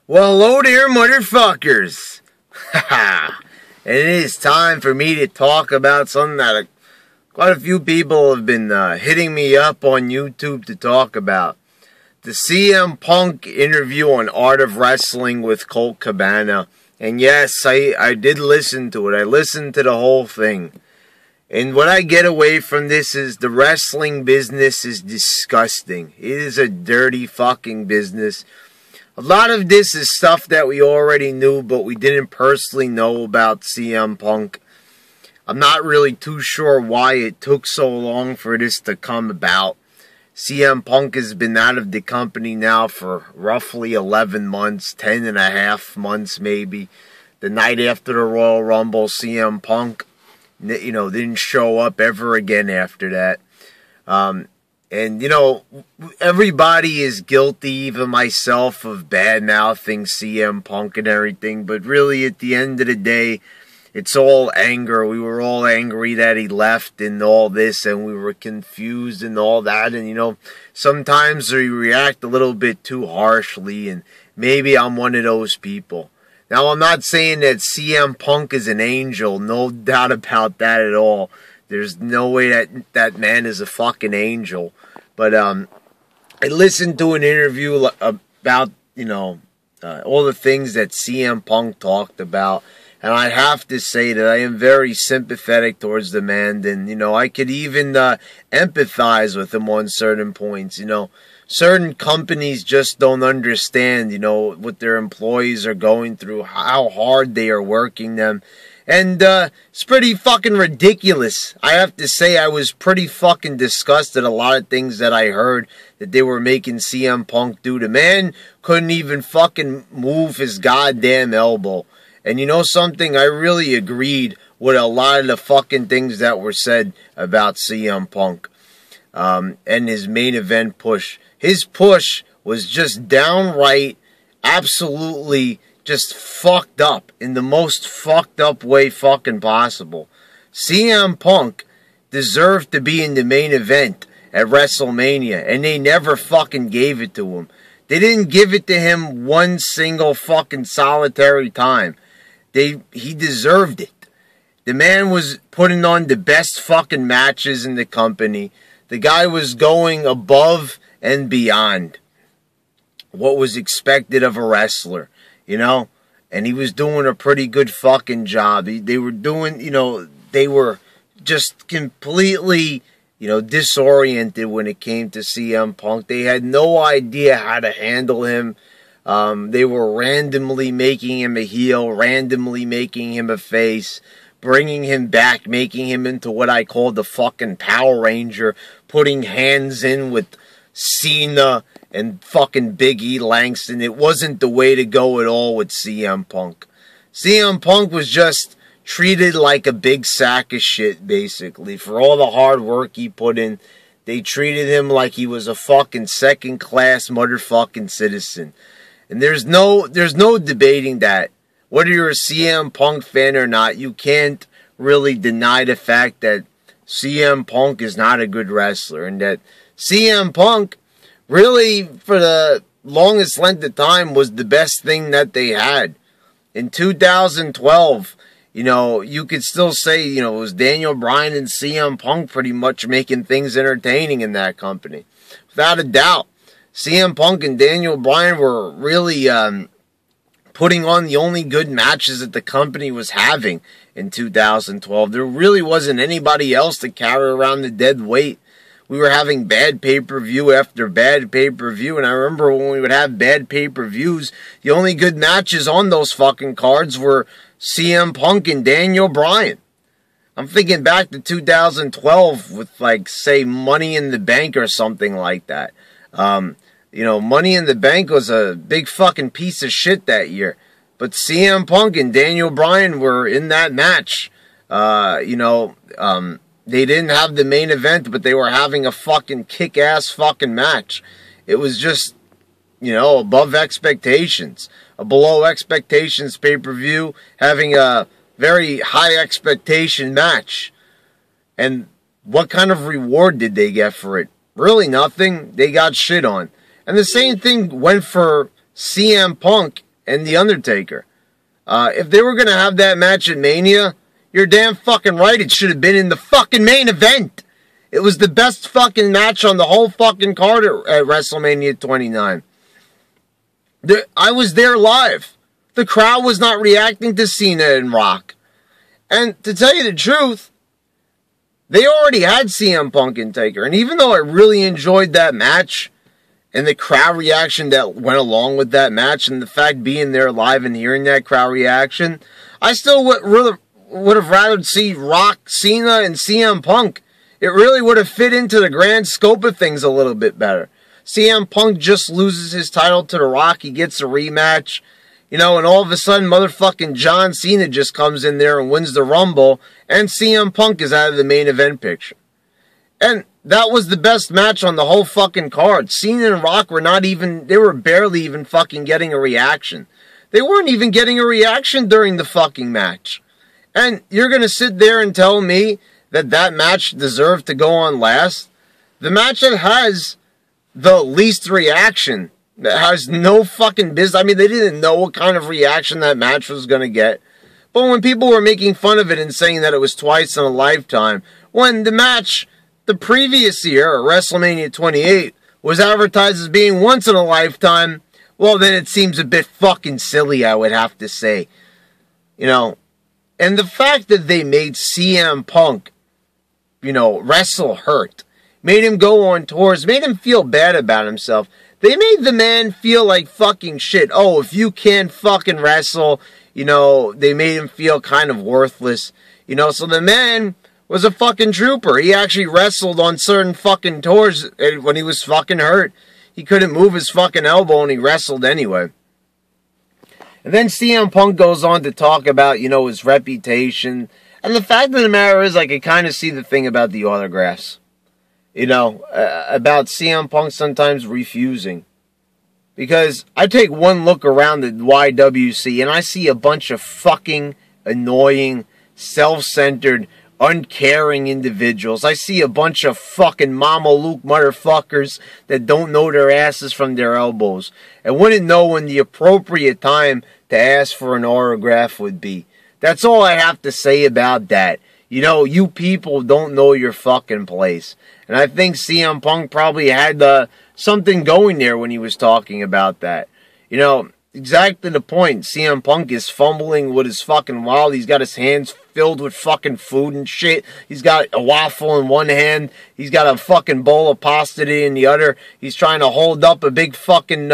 Well, hello there, motherfuckers. Haha. And it is time for me to talk about something that quite a few people have been hitting me up on YouTube to talk about. The CM Punk interview on Art of Wrestling with Colt Cabana. And yes, I did listen to it. I listened to the whole thing. And what I get away from this is the wrestling business is disgusting. It is a dirty fucking business. A lot of this is stuff that we already knew, but we didn't personally know about CM Punk. I'm not really too sure why it took so long for this to come about. CM Punk has been out of the company now for roughly 11 months, 10 and a half months maybe. The night after the Royal Rumble, CM Punk, didn't show up ever again after that. And, everybody is guilty, even myself, of bad-mouthing CM Punk and everything. But really, at the end of the day, it's all anger. We were all angry that he left and all this, and we were confused and all that. And, sometimes we react a little bit too harshly, and maybe I'm one of those people. Now, I'm not saying that CM Punk is an angel. No doubt about that at all. There's no way that man is a fucking angel. But I listened to an interview about, all the things that CM Punk talked about. And I have to say that I am very sympathetic towards the man. And, I could even empathize with him on certain points. Certain companies just don't understand, what their employees are going through, how hard they are working them. And it's pretty fucking ridiculous. I have to say I was pretty fucking disgusted at a lot of things that I heard that they were making CM Punk do. The man couldn't even fucking move his goddamn elbow. And you know something? I really agreed with a lot of the fucking things that were said about CM Punk and his main event push. His push was just downright, absolutely just fucked up in the most fucked up way fucking possible. CM Punk deserved to be in the main event at WrestleMania, and they never fucking gave it to him. They didn't give it to him one single fucking solitary time. He deserved it. The man was putting on the best fucking matches in the company. The guy was going above and beyond what was expected of a wrestler. And he was doing a pretty good fucking job. They were doing, they were just completely, disoriented when it came to CM Punk. They had no idea how to handle him. They were randomly making him a heel, randomly making him a face, bringing him back, making him into what I call the fucking Power Ranger, putting hands in with Cena and fucking Big E Langston. It wasn't the way to go at all with CM Punk. CM Punk was just treated like a big sack of shit, basically. For all the hard work he put in, they treated him like he was a fucking second-class motherfucking citizen. And there's no debating that. Whether you're a CM Punk fan or not, you can't really deny the fact that CM Punk is not a good wrestler, and that CM Punk, really, for the longest length of time, was the best thing that they had. In 2012, you could still say, it was Daniel Bryan and CM Punk pretty much making things entertaining in that company. Without a doubt, CM Punk and Daniel Bryan were really putting on the only good matches that the company was having in 2012. There really wasn't anybody else to carry around the dead weight. We were having bad pay-per-view after bad pay-per-view, and I remember when we would have bad pay-per-views, the only good matches on those fucking cards were CM Punk and Daniel Bryan. I'm thinking back to 2012 with, say, Money in the Bank or something like that. Money in the Bank was a big fucking piece of shit that year. But CM Punk and Daniel Bryan were in that match. They didn't have the main event, but they were having a fucking kick-ass fucking match. It was just, above expectations. A below expectations pay-per-view, having a very high expectation match. And what kind of reward did they get for it? Really nothing. They got shit on. And the same thing went for CM Punk and The Undertaker. If they were going to have that match at Mania, you're damn fucking right. It should have been in the fucking main event. It was the best fucking match on the whole fucking card at WrestleMania 29. I was there live. The crowd was not reacting to Cena and Rock. And to tell you the truth, they already had CM Punk and Taker. And even though I really enjoyed that match, and the crowd reaction that went along with that match, and the fact being there live and hearing that crowd reaction, I still would have rather see Rock, Cena, and CM Punk. It really would have fit into the grand scope of things a little bit better. CM Punk just loses his title to The Rock. He gets a rematch. And all of a sudden, motherfucking John Cena just comes in there and wins the Rumble, and CM Punk is out of the main event picture. And that was the best match on the whole fucking card. Cena and Rock they were barely even fucking getting a reaction. They weren't even getting a reaction during the fucking match. And you're going to sit there and tell me that match deserved to go on last? The match that has the least reaction, that has no fucking business. I mean, they didn't know what kind of reaction that match was going to get. But when people were making fun of it and saying that it was twice in a lifetime, when the match the previous year, at WrestleMania 28, was advertised as being once in a lifetime, well, then it seems a bit fucking silly, I would have to say. And the fact that they made CM Punk, wrestle hurt, made him go on tours, made him feel bad about himself. They made the man feel like fucking shit. Oh, if you can't fucking wrestle, they made him feel kind of worthless. So the man was a fucking trooper. He actually wrestled on certain fucking tours when he was fucking hurt. He couldn't move his fucking elbow and he wrestled anyway. And then CM Punk goes on to talk about, his reputation. And the fact of the matter is, I can kind of see the thing about the autographs. About CM Punk sometimes refusing. Because I take one look around the YWC and I see a bunch of fucking annoying, self-centered, uncaring individuals. I see a bunch of fucking Mama Luke motherfuckers that don't know their asses from their elbows and wouldn't know when the appropriate time to ask for an autograph would be. That's all I have to say about that. You people don't know your fucking place. And I think CM Punk probably had something going there when he was talking about that. Exactly the point. CM Punk is fumbling with his fucking wallet. He's got his hands filled with fucking food and shit. He's got a waffle in one hand. He's got a fucking bowl of pasta in the other. He's trying to hold up a big fucking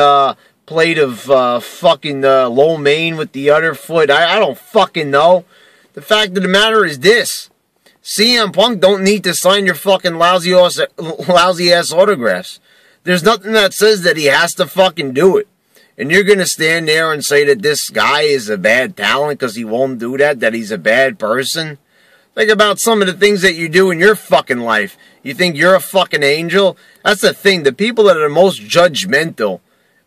plate of fucking lo mein with the other foot. I don't fucking know. The fact of the matter is this. CM Punk don't need to sign your fucking lousy ass autographs. There's nothing that says that he has to fucking do it. And you're going to stand there and say that this guy is a bad talent because he won't do that he's a bad person? Think about some of the things that you do in your fucking life. You think you're a fucking angel? That's the thing. The people that are the most judgmental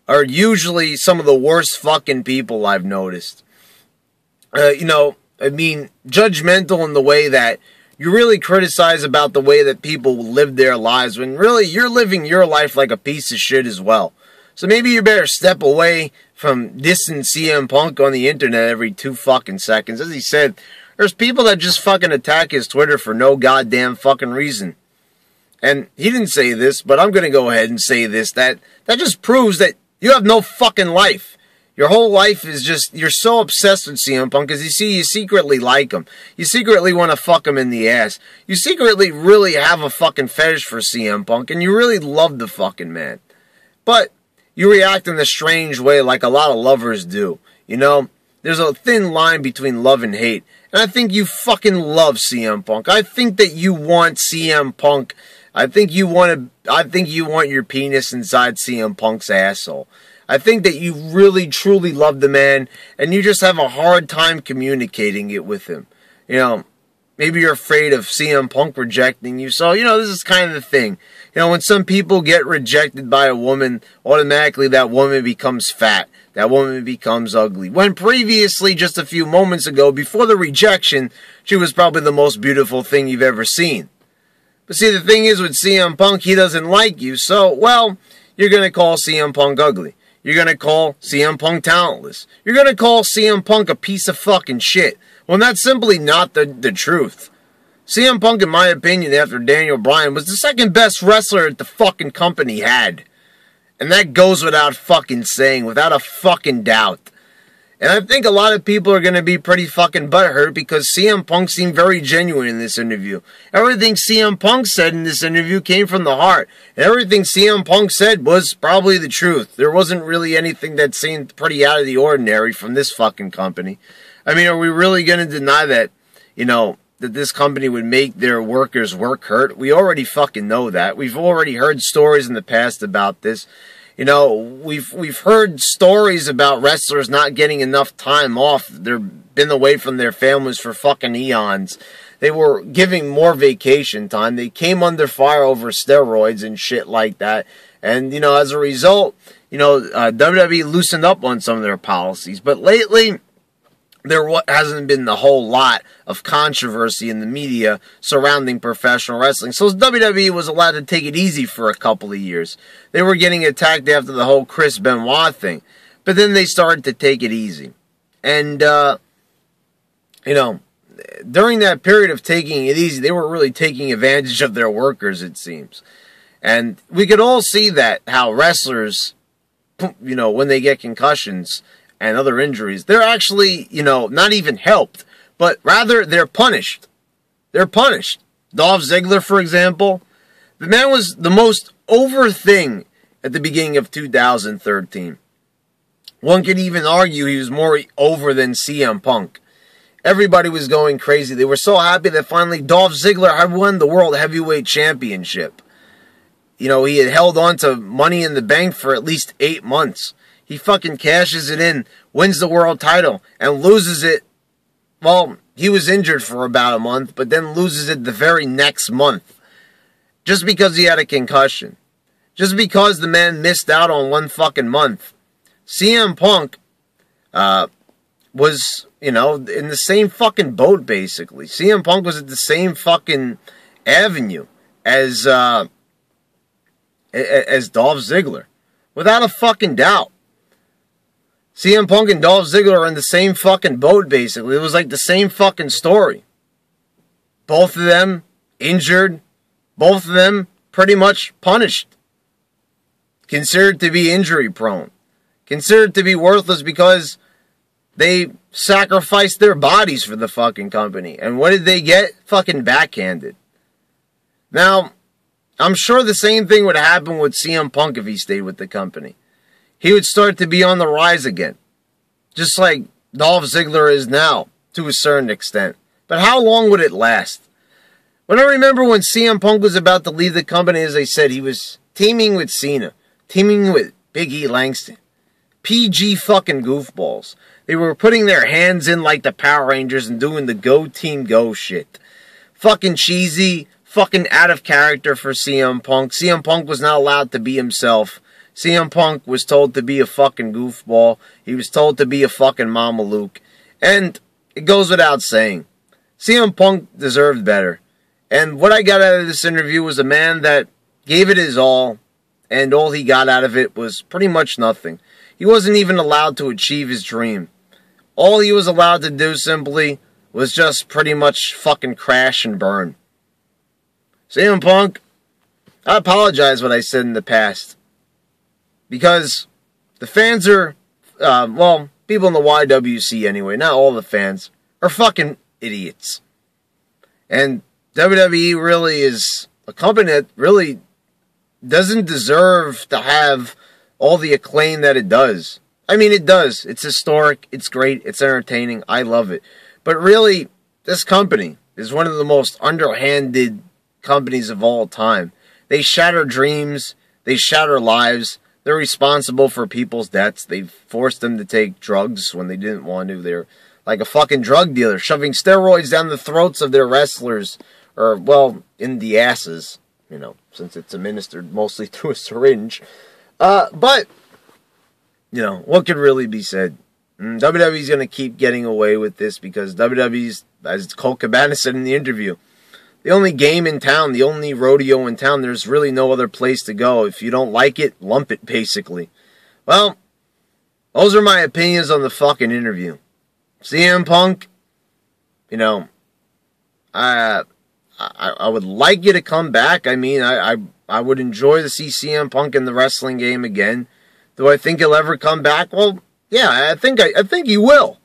are usually some of the worst fucking people I've noticed. Judgmental in the way that you really criticize about the way that people live their lives when really you're living your life like a piece of shit as well. So maybe you better step away from dissing CM Punk on the internet every 2 fucking seconds. As he said, there's people that just fucking attack his Twitter for no goddamn fucking reason. And he didn't say this, but I'm going to go ahead and say this. That just proves that you have no fucking life. Your whole life is just, you're so obsessed with CM Punk because you secretly like him. You secretly want to fuck him in the ass. You secretly really have a fucking fetish for CM Punk and you really love the fucking man. But you react in a strange way like a lot of lovers do. There's a thin line between love and hate. And I think you fucking love CM Punk. I think that you want CM Punk. I think you want your penis inside CM Punk's asshole. I think that you really, truly love the man, and you just have a hard time communicating it with him. Maybe you're afraid of CM Punk rejecting you. So, this is kind of the thing. When some people get rejected by a woman, automatically that woman becomes fat. That woman becomes ugly. When previously, just a few moments ago, before the rejection, she was probably the most beautiful thing you've ever seen. But see, the thing is with CM Punk, he doesn't like you. So, well, you're going to call CM Punk ugly. You're going to call CM Punk talentless. You're going to call CM Punk a piece of fucking shit. Well, that's simply not the truth. CM Punk, in my opinion, after Daniel Bryan, was the second best wrestler that the fucking company had. And that goes without fucking saying, without a fucking doubt. And I think a lot of people are going to be pretty fucking butthurt because CM Punk seemed very genuine in this interview. Everything CM Punk said in this interview came from the heart. And everything CM Punk said was probably the truth. There wasn't really anything that seemed pretty out of the ordinary from this fucking company. I mean, are we really going to deny that, that this company would make their workers work hurt? We already fucking know that. We've already heard stories in the past about this. We've heard stories about wrestlers not getting enough time off. They've been away from their families for fucking eons. They were giving more vacation time. They came under fire over steroids and shit like that. And, as a result, WWE loosened up on some of their policies. But lately, there hasn't been a whole lot of controversy in the media surrounding professional wrestling. So WWE was allowed to take it easy for a couple of years. They were getting attacked after the whole Chris Benoit thing. But then they started to take it easy. And, during that period of taking it easy, they were really taking advantage of their workers, it seems. And we could all see that, how wrestlers, when they get concussions and other injuries, they're actually, not even helped, but rather they're punished. They're punished. Dolph Ziggler, for example, the man was the most over thing at the beginning of 2013. One could even argue he was more over than CM Punk. Everybody was going crazy. They were so happy that finally Dolph Ziggler had won the World Heavyweight Championship. He had held on to Money in the Bank for at least 8 months. He fucking cashes it in, wins the world title, and loses it. Well, he was injured for about a month, but then loses it the very next month. Just because he had a concussion. Just because the man missed out on one fucking month. CM Punk was, in the same fucking boat, basically. CM Punk was at the same fucking avenue as Dolph Ziggler. Without a fucking doubt. CM Punk and Dolph Ziggler are in the same fucking boat, basically. It was like the same fucking story. Both of them injured. Both of them pretty much punished. Considered to be injury prone. Considered to be worthless because they sacrificed their bodies for the fucking company. And what did they get? Fucking backhanded. Now, I'm sure the same thing would happen with CM Punk if he stayed with the company. He would start to be on the rise again. Just like Dolph Ziggler is now, to a certain extent. But how long would it last? When I remember when CM Punk was about to leave the company, as I said, he was teaming with Cena. Teaming with Big E Langston. PG fucking goofballs. They were putting their hands in like the Power Rangers and doing the go team go shit. Fucking cheesy. Fucking out of character for CM Punk. CM Punk was not allowed to be himself. CM Punk was told to be a fucking goofball. He was told to be a fucking Mama Luke. And it goes without saying. CM Punk deserved better. And what I got out of this interview was a man that gave it his all. And all he got out of it was pretty much nothing. He wasn't even allowed to achieve his dream. All he was allowed to do simply was just pretty much fucking crash and burn. CM Punk, I apologize what I said in the past. Because the fans are, people in the YWC anyway, not all the fans, are fucking idiots. And WWE really is a company that really doesn't deserve to have all the acclaim that it does. I mean, it does. It's historic, it's great, it's entertaining, I love it. But really, this company is one of the most underhanded companies of all time. They shatter dreams, they shatter lives. They're responsible for people's deaths. They've forced them to take drugs when they didn't want to. They're like a fucking drug dealer, shoving steroids down the throats of their wrestlers. Or, in the asses, since it's administered mostly through a syringe. But, what could really be said? WWE's going to keep getting away with this because WWE's, as Colt Cabana said in the interview, the only game in town, the only rodeo in town. There's really no other place to go. If you don't like it, lump it, basically. Well, those are my opinions on the fucking interview. CM Punk, you know, I would like you to come back. I mean, I would enjoy to see CM Punk in the wrestling game again. Do I think he'll ever come back? Well, yeah, I think he will.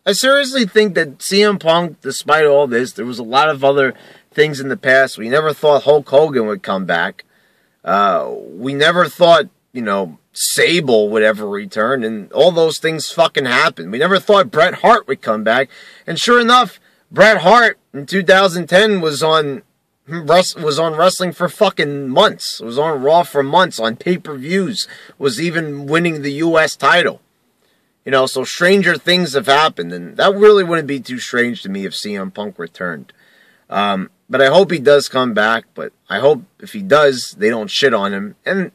I seriously think that CM Punk, despite all this, there was a lot of other things in the past. We never thought Hulk Hogan would come back. We never thought, Sable would ever return, and all those things fucking happened. We never thought Bret Hart would come back, and sure enough, Bret Hart in 2010 was on wrestling for fucking months. It was on Raw for months, on pay-per-views, was even winning the U.S. title. So stranger things have happened, and that really wouldn't be too strange to me if CM Punk returned. But I hope he does come back, but I hope if he does, they don't shit on him. And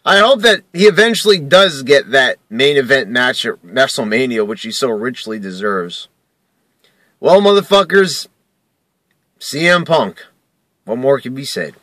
I hope that he eventually does get that main event match at WrestleMania, which he so richly deserves. Well, motherfuckers, CM Punk. What more can be said?